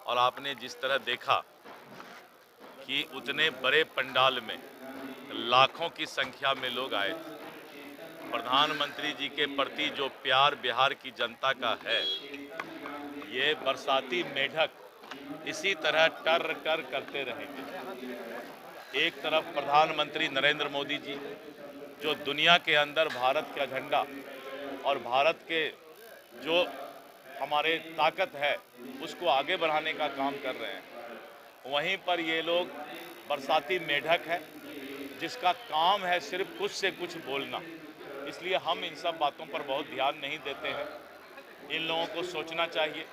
और आपने जिस तरह देखा कि उतने बड़े पंडाल में लाखों की संख्या में लोग आए थे। प्रधानमंत्री जी के प्रति जो प्यार बिहार की जनता का है, ये बरसाती मेढक इसी तरह टर कर करते रहेंगे। एक तरफ प्रधानमंत्री नरेंद्र मोदी जी जो दुनिया के अंदर भारत का झंडा और भारत के जो हमारे ताकत है उसको आगे बढ़ाने का काम कर रहे हैं, वहीं पर ये लोग बरसाती मेढक है जिसका काम है सिर्फ कुछ से कुछ बोलना। इसलिए हम इन सब बातों पर बहुत ध्यान नहीं देते हैं। इन लोगों को सोचना चाहिए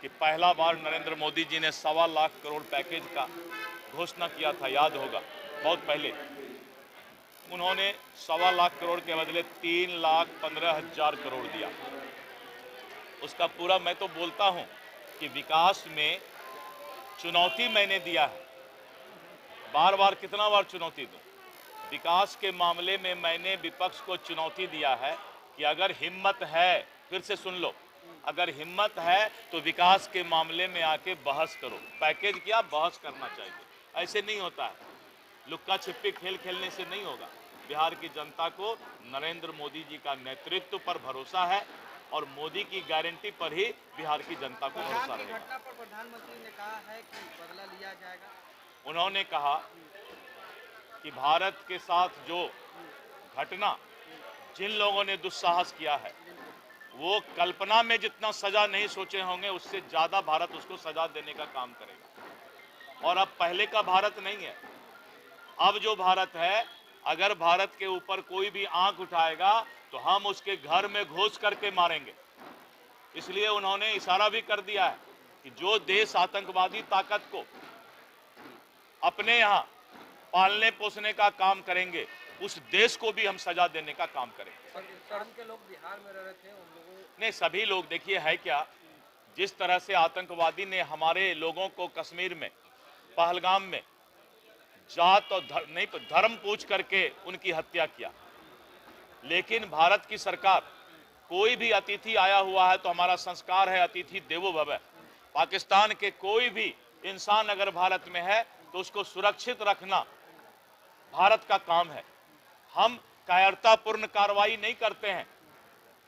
कि पहला बार नरेंद्र मोदी जी ने 1.25 लाख करोड़ पैकेज का घोषणा किया था, याद होगा बहुत पहले। उन्होंने 1.25 लाख करोड़ के बदले 3,15,000 करोड़ दिया। उसका पूरा मैं तो बोलता हूं कि विकास में चुनौती मैंने दिया है। बार बार कितना बार चुनौती दूं? विकास के मामले में मैंने विपक्ष को चुनौती दिया है कि अगर हिम्मत है, फिर से सुन लो, अगर हिम्मत है तो विकास के मामले में आके बहस करो। पैकेज क्या, बहस करना चाहिए। ऐसे नहीं होता है, लुक्का छिपी खेल खेलने से नहीं होगा। बिहार की जनता को नरेंद्र मोदी जी का नेतृत्व पर भरोसा है और मोदी की गारंटी पर ही बिहार की जनता को भरोसा रहेगा। घटना पर प्रधानमंत्री ने कहा है कि बदला लिया जाएगा। उन्होंने कहा कि भारत के साथ जो घटना, जिन लोगों ने दुस्साहस किया है, वो कल्पना में जितना सजा नहीं सोचे होंगे उससे ज्यादा भारत उसको सजा देने का काम करेगा। और अब पहले का भारत नहीं है। अब जो भारत है, अगर भारत के ऊपर कोई भी आंख उठाएगा तो हम उसके घर में घुस करके मारेंगे। इसलिए उन्होंने इशारा भी कर दिया है कि जो देश आतंकवादी ताकत को अपने यहां पालने पोसने का काम करेंगे, उस देश को भी हम सजा देने का काम करेंगे। पाकिस्तान के लोग बिहार में रह रहे थे, उन लोगों नहीं, सभी लोग देखिए है क्या, जिस तरह से आतंकवादी ने हमारे लोगों को कश्मीर में पहलगाम में जात और नहीं तो धर्म पूछ करके उनकी हत्या किया। लेकिन भारत की सरकार, कोई भी अतिथि आया हुआ है तो हमारा संस्कार है अतिथि देवो भव। पाकिस्तान के कोई भी इंसान अगर भारत में है तो उसको सुरक्षित रखना भारत का काम है। हम कायरतापूर्ण कार्रवाई नहीं करते हैं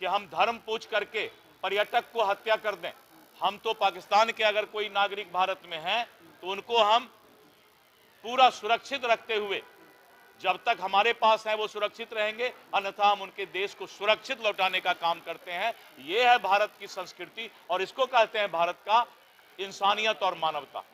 कि हम धर्म पूछ करके पर्यटक को हत्या कर दें। हम तो पाकिस्तान के अगर कोई नागरिक भारत में है तो उनको हम पूरा सुरक्षित रखते हुए, जब तक हमारे पास है वो सुरक्षित रहेंगे, अन्यथा हम उनके देश को सुरक्षित लौटाने का काम करते हैं। ये है भारत की संस्कृति और इसको कहते हैं भारत का इंसानियत और मानवता।